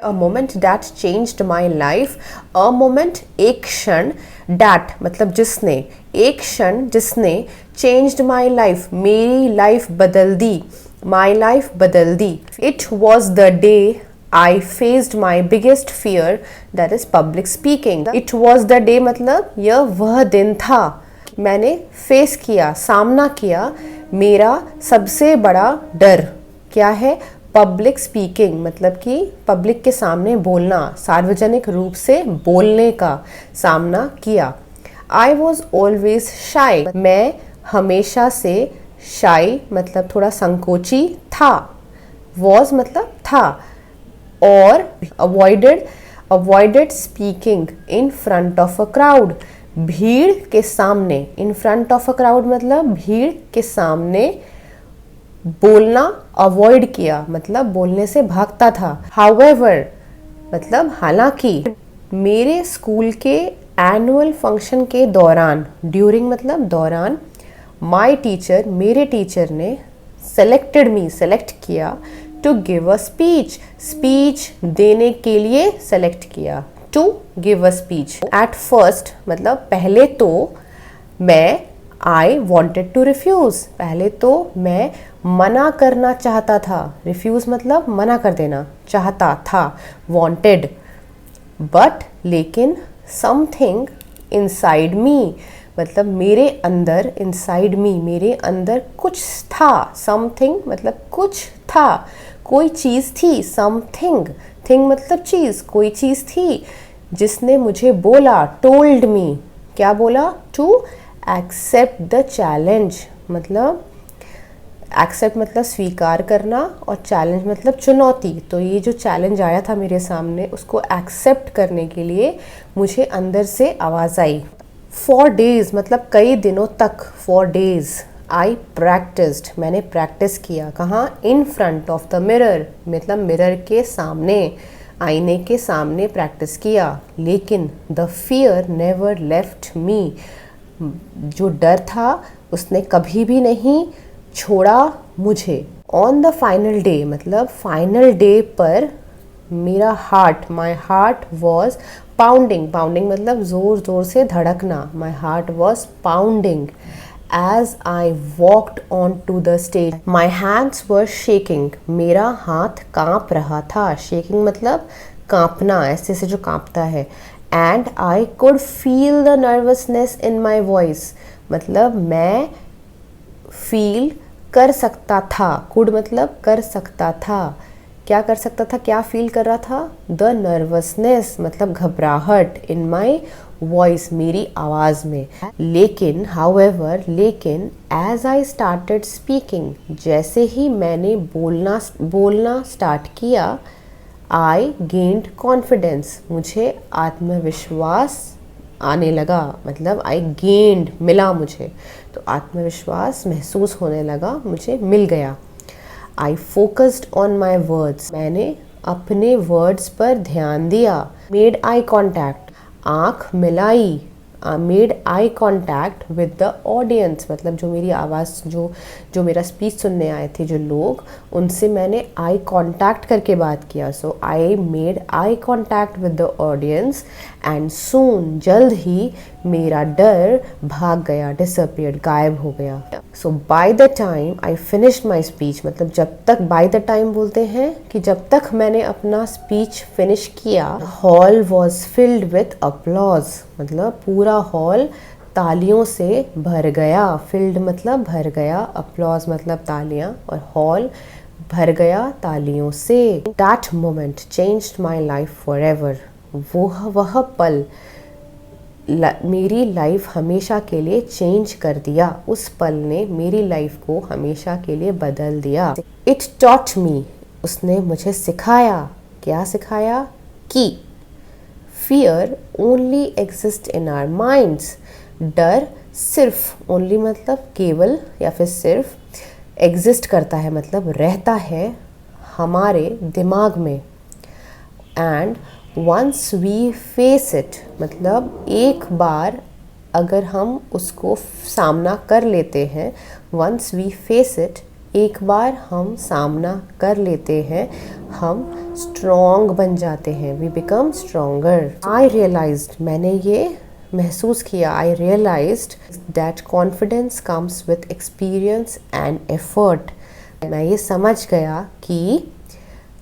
A moment that changed my life. A moment एक क्षण, that मतलब जिसने, एक क्षण जिसने changed my life मेरी लाइफ बदल दी, my life बदल दी. It was the day I faced my biggest fear, that is public speaking. It was the day मतलब यह वह दिन था, मैंने फेस किया, सामना किया मेरा सबसे बड़ा डर. क्या है? पब्लिक स्पीकिंग मतलब कि पब्लिक के सामने बोलना, सार्वजनिक रूप से बोलने का सामना किया. आई वॉज ऑलवेज शाई, मैं हमेशा से शाई मतलब थोड़ा संकोची था. वॉज मतलब था. और avoided speaking in front of a crowd, भीड़ के सामने. इन फ्रंट ऑफ अ क्राउड मतलब भीड़ के सामने बोलना अवॉइड किया मतलब बोलने से भागता था. हाउएवर मतलब हालांकि. मेरे स्कूल के एनुअल फंक्शन के दौरान, ड्यूरिंग मतलब दौरान, माय टीचर मेरे टीचर ने सेलेक्ट किया टू गिव अ स्पीच देने के लिए सेलेक्ट किया. To give a speech. At first मतलब पहले तो मैं आई वॉन्टेड टू रिफ्यूज़, पहले तो मैं मना करना चाहता था. रिफ्यूज़ मतलब मना कर देना, चाहता था, वॉन्टेड. बट लेकिन समथिंग इनसाइड मी मतलब मेरे अंदर, इनसाइड मी मेरे अंदर कुछ था. समथिंग मतलब कुछ था, कोई चीज़ थी. समथिंग, थिंग मतलब चीज़, कोई चीज़ थी जिसने मुझे बोला, टोल्ड मी. क्या बोला? टू एक्सेप्ट द चैलेंज मतलब एक्सेप्ट मतलब स्वीकार करना और चैलेंज मतलब चुनौती. तो ये जो चैलेंज आया था मेरे सामने, उसको एक्सेप्ट करने के लिए मुझे अंदर से आवाज़ आई. फॉर डेज मतलब कई दिनों तक. फॉर डेज आई प्रैक्टिस्ड मैंने प्रैक्टिस किया. कहाँ? In front of the mirror मतलब मिरर के सामने, आईने के सामने प्रैक्टिस किया. लेकिन the fear never left me, जो डर था उसने कभी भी नहीं छोड़ा मुझे. ऑन द फाइनल डे मतलब फाइनल डे पर मेरा heart, my heart was pounding. Pounding मतलब ज़ोर ज़ोर से धड़कना. My heart was pounding as I walked on to the stage. My hands were shaking, मेरा हाथ काँप रहा था. शेकिंग मतलब काँपना, ऐसे से जो काँपता है. And I could feel the nervousness in my voice मतलब मैं फील कर सकता था. कुड मतलब कर सकता था. क्या कर सकता था? क्या फील कर रहा था? द नर्वसनेस मतलब घबराहट, इन माई वॉइस मेरी आवाज़ में. लेकिन हाउएवर लेकिन एज आई स्टार्टेड स्पीकिंग जैसे ही मैंने बोलना स्टार्ट किया, आई गेन्ड कॉन्फिडेंस मुझे आत्मविश्वास आने लगा. मतलब आई गेन्ड मिला मुझे, तो आत्मविश्वास महसूस होने लगा, मुझे मिल गया. I focused on my words मैंने अपने वर्ड्स पर ध्यान दिया. मेड आई कॉन्टैक्ट आँख मिलाई. Made eye contact with the audience मतलब जो मेरी आवाज़, जो मेरा स्पीच सुनने आए थे जो लोग, उनसे मैंने आई कॉन्टैक्ट करके बात किया. So I made eye contact with the audience and soon जल्द ही मेरा डर भाग गया, डिसअपियर्ड गायब हो गया. So by the time I finished my speech मतलब जब तक, बाय द टाइम बोलते हैं कि जब तक मैंने अपना स्पीच फिनिश किया. Hall was filled with applause मतलब पूरा हॉल तालियों से भर गया. फिल्ड मतलब भर गया, अपलॉज मतलब तालियां, और हॉल भर गया तालियों से. That moment changed my life for ever, वह पल मेरी लाइफ हमेशा के लिए चेंज कर दिया. उस पल ने मेरी लाइफ को हमेशा के लिए बदल दिया. इट टॉट मी उसने मुझे सिखाया. क्या सिखाया? कि fear only exist in our minds, डर सिर्फ, ओनली मतलब केवल या फिर सिर्फ, एग्जिस्ट करता है मतलब रहता है हमारे दिमाग में. And once we face it मतलब एक बार अगर हम उसको सामना कर लेते हैं, वंस वी फेस इट एक बार हम सामना कर लेते हैं हम स्ट्रॉन्ग बन जाते हैं, we become stronger. I realised, मैंने ये महसूस किया, I realised that confidence comes with experience and effort. मैं ये समझ गया कि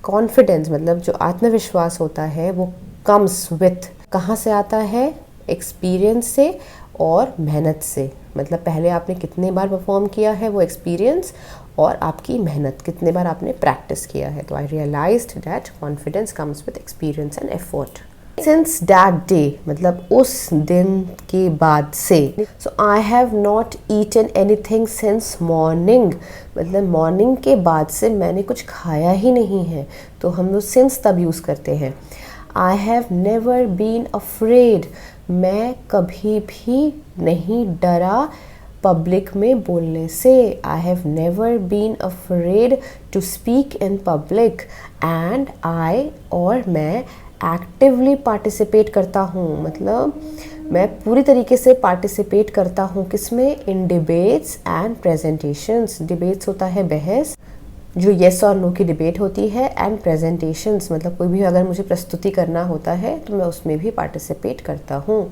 कॉन्फिडेंस मतलब जो आत्मविश्वास होता है वो कम्स विथ, कहाँ से आता है, एक्सपीरियंस से और मेहनत से। मतलब पहले आपने कितने बार परफॉर्म किया है वो एक्सपीरियंस, और आपकी मेहनत कितने बार आपने प्रैक्टिस किया है। तो I realised that confidence comes with experience and effort. Since that day मतलब उस दिन के बाद से, so I have not eaten anything since morning, मतलब मॉर्निंग के बाद से मैंने कुछ खाया ही नहीं है। तो हम लोग सिंस तब यूज़ करते हैं। I have never been afraid, मैं कभी भी नहीं डरा पब्लिक में बोलने से। I have never been afraid to speak in public. And I, और मैं एक्टिवली पार्टिसिपेट करता हूँ, मतलब मैं पूरी तरीके से पार्टिसिपेट करता हूँ किसमें, इन डिबेट्स एंड प्रेजेंटेशंस। डिबेट्स होता है बहस, जो येस और नो की डिबेट होती है, एंड प्रेजेंटेशंस मतलब कोई भी अगर मुझे प्रस्तुति करना होता है तो मैं उसमें भी पार्टिसिपेट करता हूँ।